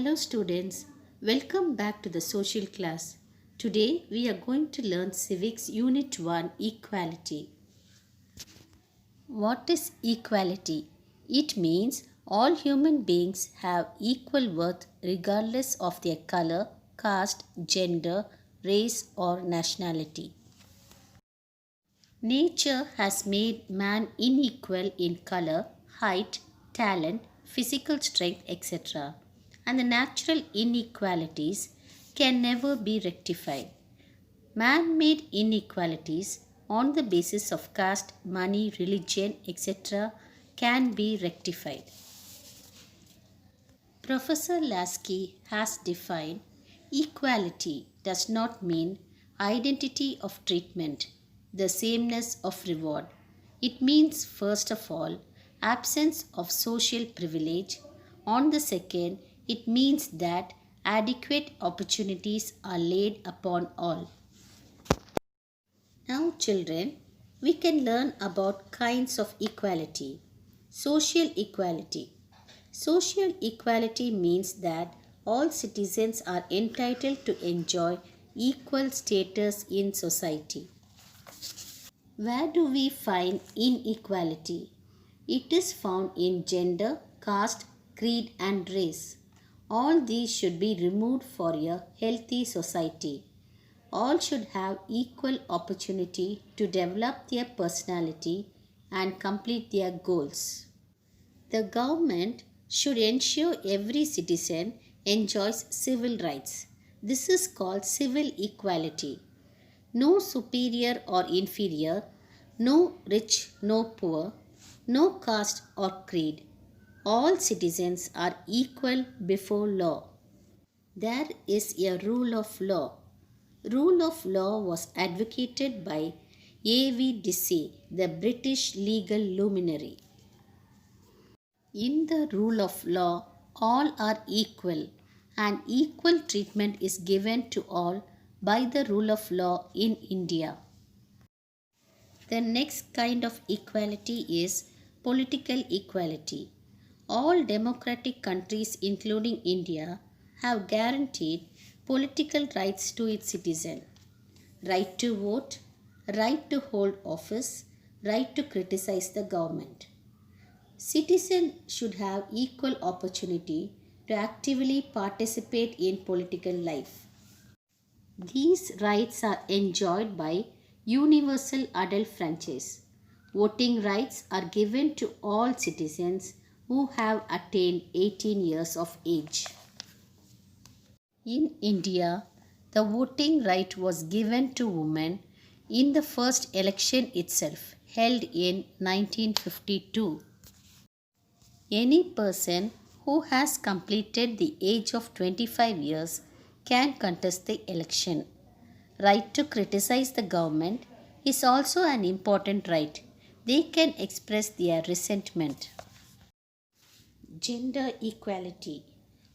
Hello students, welcome back to the social class. Today we are going to learn Civics Unit 1 Equality. What is equality? It means all human beings have equal worth regardless of their color, caste, gender, race or nationality. Nature has made man unequal in color, height, talent, physical strength, etc. And the natural inequalities can never be rectified. Man made inequalities on the basis of caste, money, religion, etc. can be rectified. Professor Lasky has defined equality does not mean identity of treatment, the sameness of reward. It means, first of all, absence of social privilege. On the second, it means that adequate opportunities are laid upon all. Now, children, we can learn about kinds of equality. Social equality. Social equality means that all citizens are entitled to enjoy equal status in society. Where do we find inequality? It is found in gender, caste, creed, and race. All these should be removed for a healthy society. All should have equal opportunity to develop their personality and complete their goals. The government should ensure every citizen enjoys civil rights. This is called civil equality. No superior or inferior, no rich, no poor, no caste or creed. All citizens are equal before law. There is a rule of law. Rule of law was advocated by A.V. Dicey, the British legal luminary. In the rule of law, all are equal and equal treatment is given to all by the rule of law in India. The next kind of equality is political equality. All democratic countries, including India, have guaranteed political rights to its citizens. Right to vote, right to hold office, right to criticize the government. Citizens should have equal opportunity to actively participate in political life. These rights are enjoyed by universal adult franchise. Voting rights are given to all citizens who have attained 18 years of age. In India, the voting right was given to women in the first election itself, held in 1952. Any person who has completed the age of 25 years can contest the election. Right to criticize the government is also an important right. They can express their resentment. Gender equality.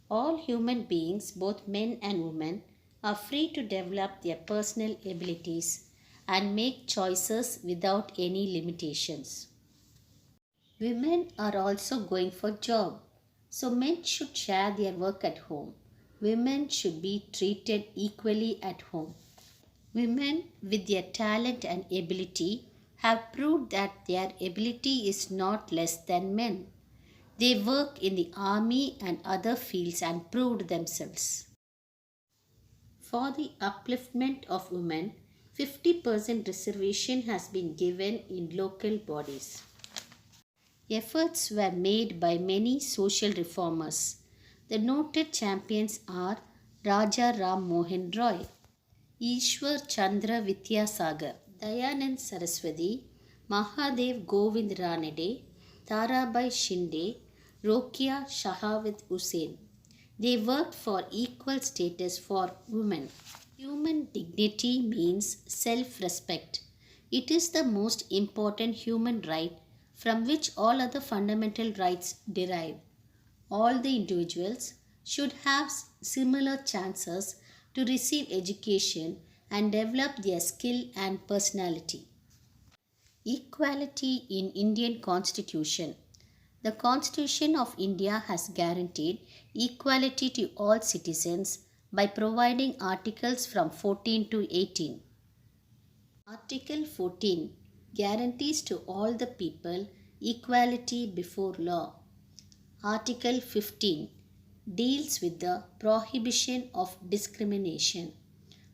All human beings, both men and women, are free to develop their personal abilities and make choices without any limitations. Women are also going for job, so men should share their work at home. Women should be treated equally at home. Women with their talent and ability have proved that their ability is not less than men. They work in the army and other fields and proved themselves. For the upliftment of women, 50% reservation has been given in local bodies. Efforts were made by many social reformers. The noted champions are Raja Ram Mohan Roy, Ishwar Chandra Vidyasagar, Dayanand Saraswati, Mahadev Govind Ranade, Tarabai Shinde, Rokia Shahavat Hussain. They worked for equal status for women. Human dignity means self-respect. It is the most important human right from which all other fundamental rights derive. All the individuals should have similar chances to receive education and develop their skill and personality. Equality in Indian Constitution. The Constitution of India has guaranteed equality to all citizens by providing articles from 14 to 18. Article 14 guarantees to all the people equality before law. Article 15 deals with the prohibition of discrimination.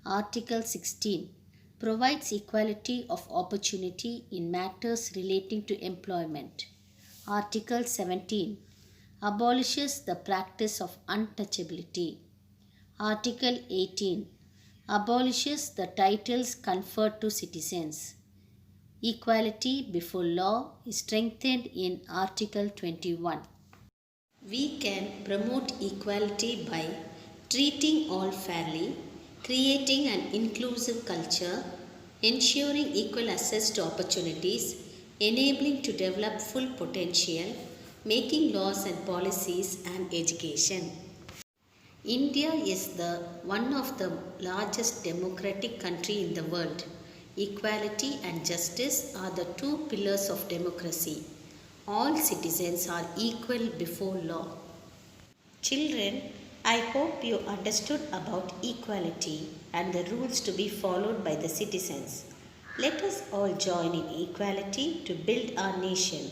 Article 16 provides equality of opportunity in matters relating to employment. Article 17 abolishes the practice of untouchability. Article 18 abolishes the titles conferred to citizens. Equality before law is strengthened in Article 21. We can promote equality by treating all fairly, creating an inclusive culture, ensuring equal access to opportunities, enabling to develop full potential, making laws and policies, and education. India is one of the largest democratic country in the world. Equality and justice are the two pillars of democracy. All citizens are equal before law. Children, I hope you understood about equality and the rules to be followed by the citizens. Let us all join in equality to build our nation.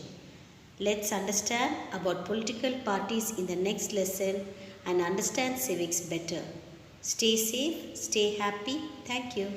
Let's understand about political parties in the next lesson and understand civics better. Stay safe, stay happy. Thank you.